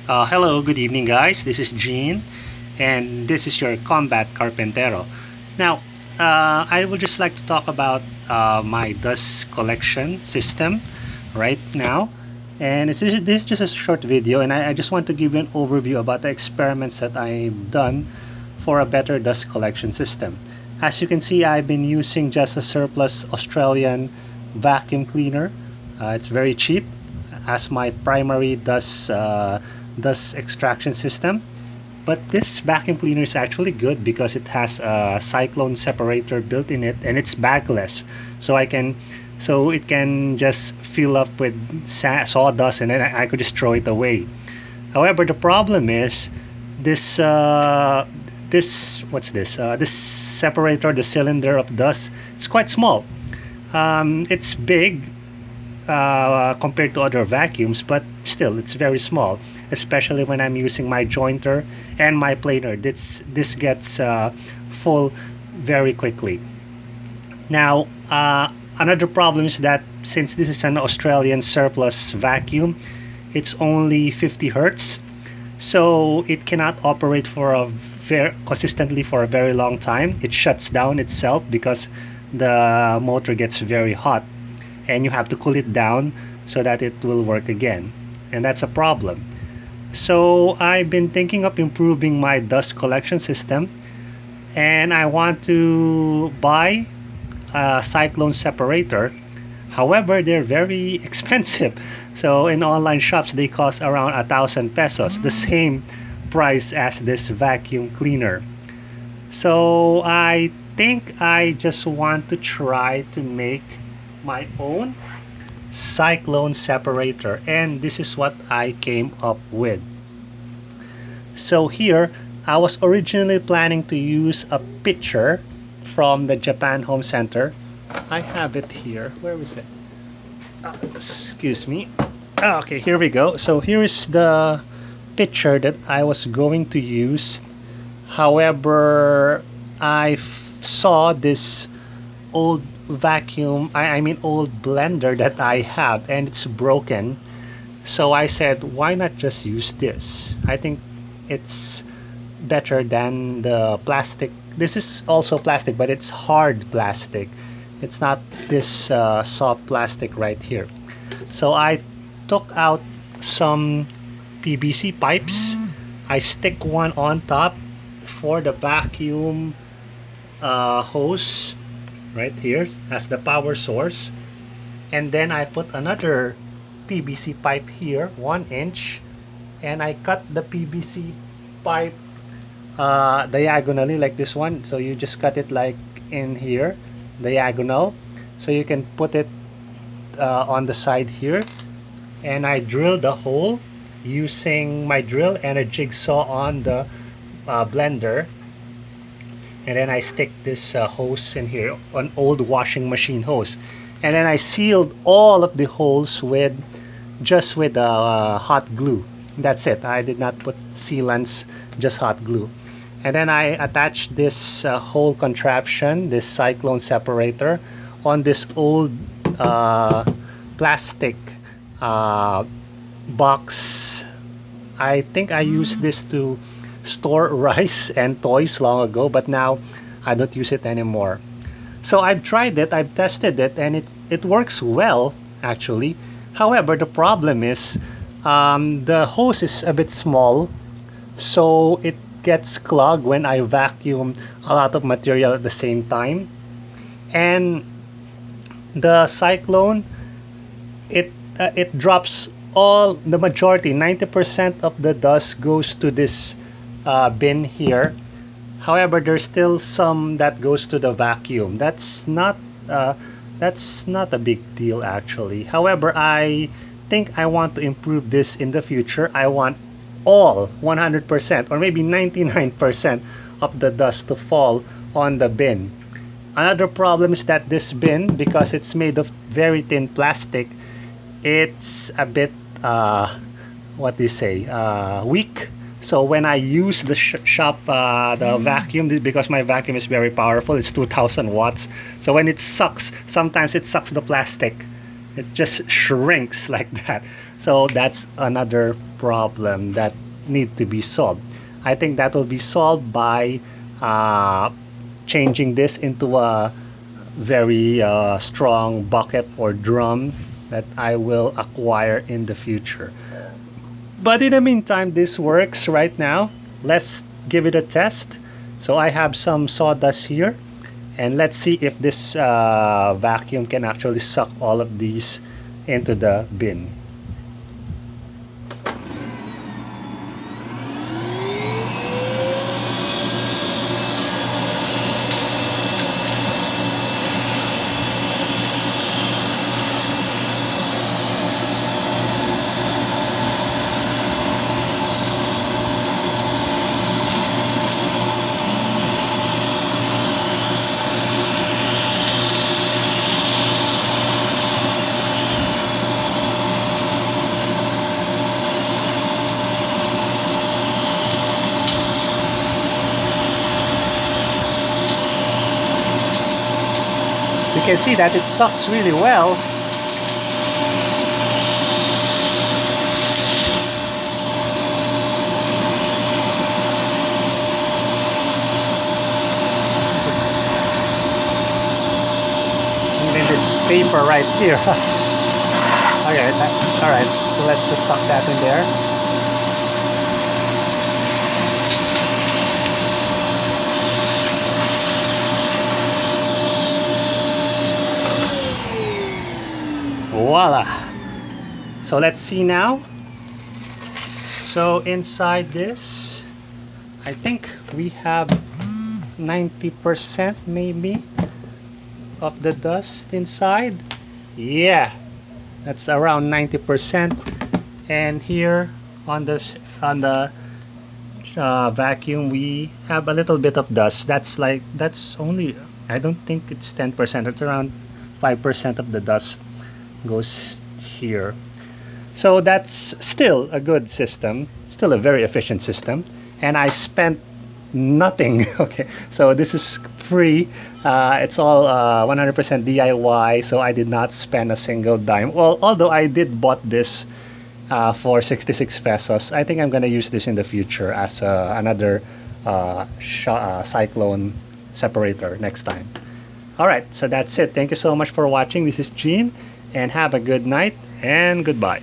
Hello, good evening, guys. This is Gene, and this is your Combat Carpentero. Now, I would just like to talk about my dust collection system right now. And this is just a short video, and I just want to give you an overview about the experiments that I've done for a better dust collection system. As you can see, I've been using just a surplus Australian vacuum cleaner. It's very cheap as my primary dust extraction system. But this vacuum cleaner is actually good because it has a cyclone separator built in it, and it's bagless, so it can just fill up with sawdust, and then I could just throw it away. However, the problem is this this separator, the cylinder of dust, it's quite small. It's big compared to other vacuums, but still it's very small, especially when I'm using my jointer and my planer. This gets full very quickly. Now, another problem is that since this is an Australian surplus vacuum, it's only 50 hertz, so it cannot operate for a consistently for a very long time. It shuts down itself because the motor gets very hot, and you have to cool it down so that it will work again, and that's a problem. So I've been thinking of improving my dust collection system, and I want to buy a cyclone separator. However, they're very expensive, so in online shops they cost around 1,000 pesos, the same price as this vacuum cleaner. So I think I just want to try to make my own cyclone separator, and this is what I came up with. So here, I was originally planning to use a picture from the Japan Home Center. I have it here. Where is it? Excuse me. Okay, here we go. So here is the picture that I was going to use. However, I saw this old old blender that I have, and it's broken. So I said, why not just use this? I think it's better than the plastic. This is also plastic, but it's hard plastic. It's not this soft plastic right here. So I took out some PVC pipes. I stick one on top for the vacuum hose right here as the power source, and then I put another PVC pipe here, 1 inch, and I cut the PVC pipe diagonally like this one. So you just cut it like in here, diagonal, so you can put it on the side here. And I drilled the hole using my drill and a jigsaw on the blender, and then I stick this hose in here, an old washing machine hose, and then I sealed all of the holes with hot glue. That's it. I did not put sealants, just hot glue. And then I attached this whole contraption, this cyclone separator, on this old plastic box. I think I used this to store rice and toys long ago, but now I don't use it anymore. So I've tried it, I've tested it, and it works well actually. However, the problem is the hose is a bit small, so it gets clogged when I vacuum a lot of material at the same time. And the cyclone, it drops all the majority, 90% of the dust goes to this bin here. However, there's still some that goes to the vacuum. That's not a big deal actually. However, I think I want to improve this in the future. I want all 100% or maybe 99% of the dust to fall on the bin. Another problem is that this bin, because it's made of very thin plastic, it's a bit what do you say, weak. So when I use the the vacuum, because my vacuum is very powerful, it's 2000 watts. So when it sucks, sometimes it sucks the plastic It just shrinks like that. So that's another problem that need to be solved. I think that will be solved by changing this into a very strong bucket or drum that I will acquire in the future. But in the meantime, this works right now. Let's give it a test. So I have some sawdust here, and let's see if this vacuum can actually suck all of these into the bin. You can see that it sucks really well. Even this paper right here. Okay, alright, so let's just suck that in there. Voila! So let's see now. So inside this, I think we have 90% maybe of the dust inside. Yeah, that's around 90%. And here on this the vacuum, we have a little bit of dust. That's only, I don't think it's 10%. It's around 5% of the dust goes here. So that's still a good system, still a very efficient system, and I spent nothing. Okay, so this is free. It's all 100% DIY, so I did not spend a single dime. Well, although I did bought this for 66 pesos. I think I'm gonna use this in the future as another cyclone separator next time. All right, so that's it. Thank you so much for watching. This is Gene, and have a good night and goodbye.